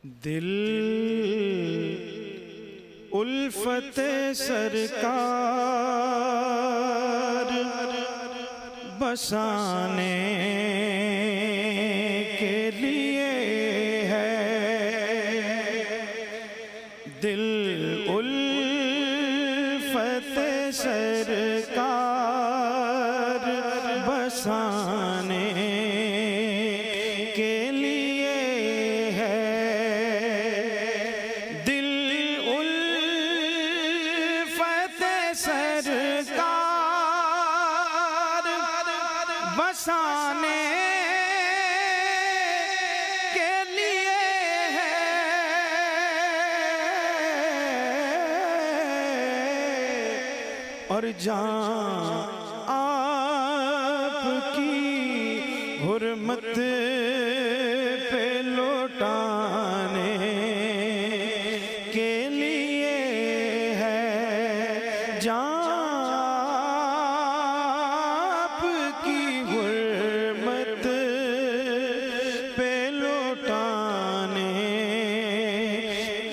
दिल उल्फत सरकार बसाने के लिए है। दिल उल्फत सरकार बसाने के लिए है। दिल उल्फत सरकार बसाने के लिए है। और जहाँ आपकी हुर्मत पे लौटाने के लिए है। जहाँ आपकी हुर्मत पे लौटाने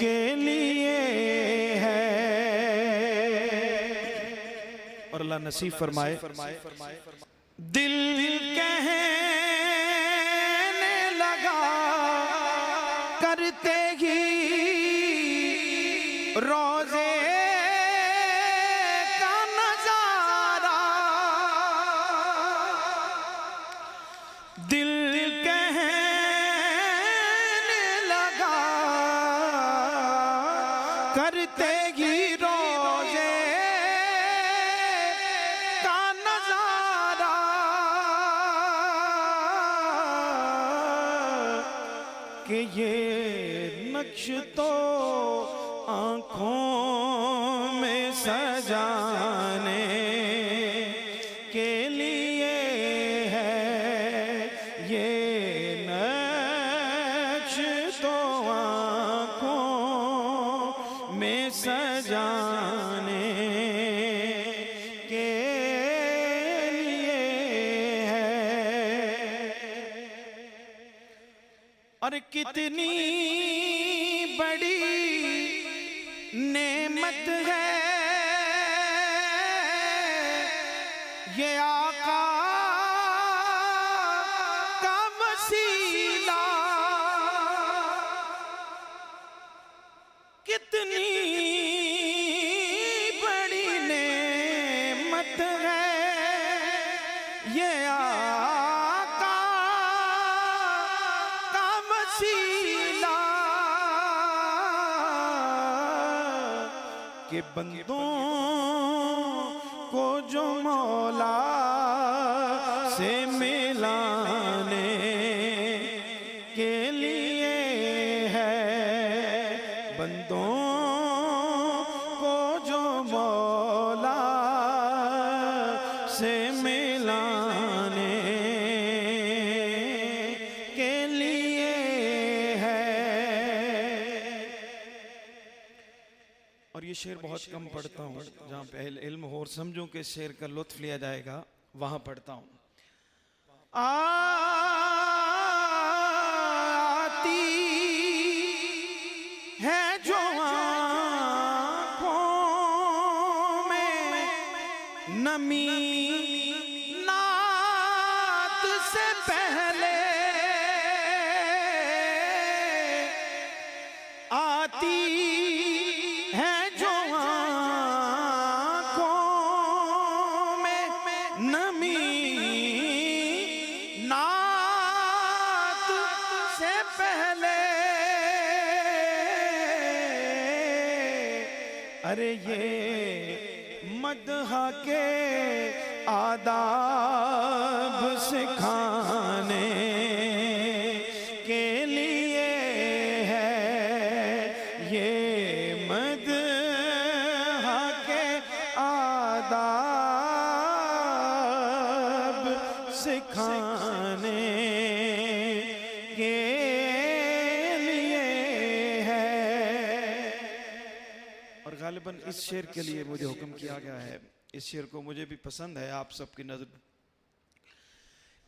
के लिए है। और अल्लाह नसीब फरमाए। दिल कहने लगा करते ही रोज़े का नजारा। दिल कहने लगा करते ही रोज़े का नजारा। कि ये नक्श तो आँखों में सजाने के लिए है। ये नक्श तो आँखों में सजाने के लिए है। और कितनी बड़ी नेमत है ये आका का वसीला। कितनी बड़ी नेमत है ये आका का वसीला। के बंदों को जो मौला से मिलाने के लिए है। बंदों को जो मौला से मिलाने के लिए है। और ये शेर बहुत कम पढ़ता हूँ, जहाँ पे इल्म हो और समझूं कि शेर का लुत्फ लिया जाएगा वहाँ पढ़ता हूँ। आती है जो आँखों में नमी नात से पहले आती है जो आँखों में नमी नात से पहले। अरे ये मदहा के आदाब सिखाने के लिए है। ये मदहा के आदाब सिखाने के लिए है। और गालिबन इस शेर के लिए मुझे हुक्म किया गया है। इस शेर को मुझे भी पसंद है आप सबकी नजर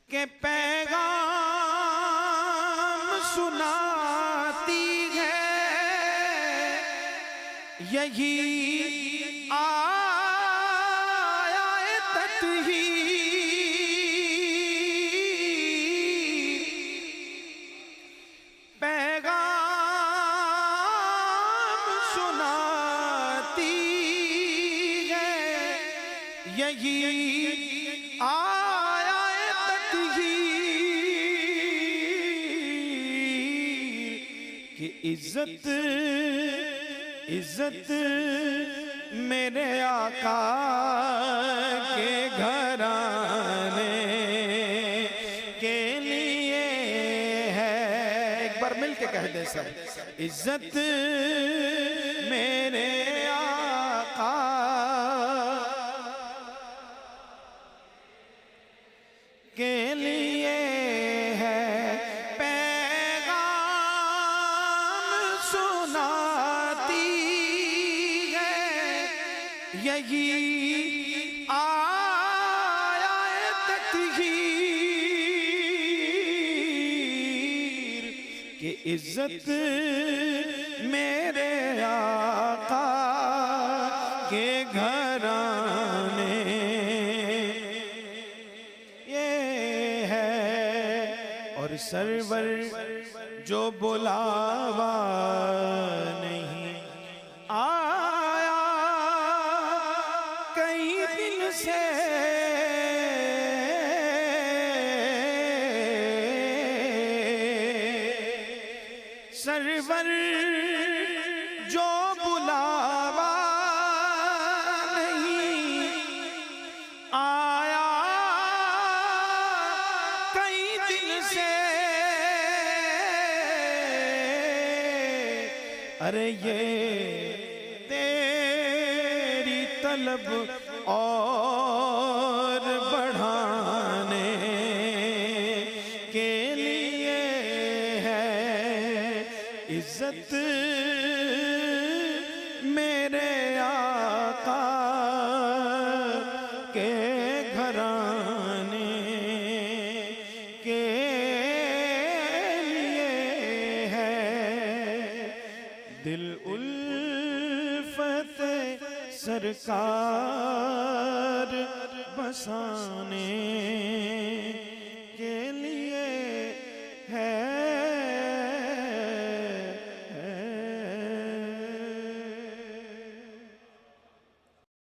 के पैगाम सुनाती है यही आया तत्ही पैगाम सुनाती है। यही आया तत्हीर कि इज्जत इज्जत मेरे आका के घराने के लिए है। एक बार मिल के कह दे सब, इज्जत मेरे आका के लिए है। पैगाम सुनाती है। यही आया तत्हीर कि इज्जत मेरे आका के घराने और सरवर जो बुलावा नहीं आया कई दिन से, सरवर जो बुलावा नहीं आया कई दिन से। अरे ये तेरी तलब और बढ़ाने के लिए है। इज्जत मेरे आका के घराने के लिए है। दिल उल्फत सरकार बसाने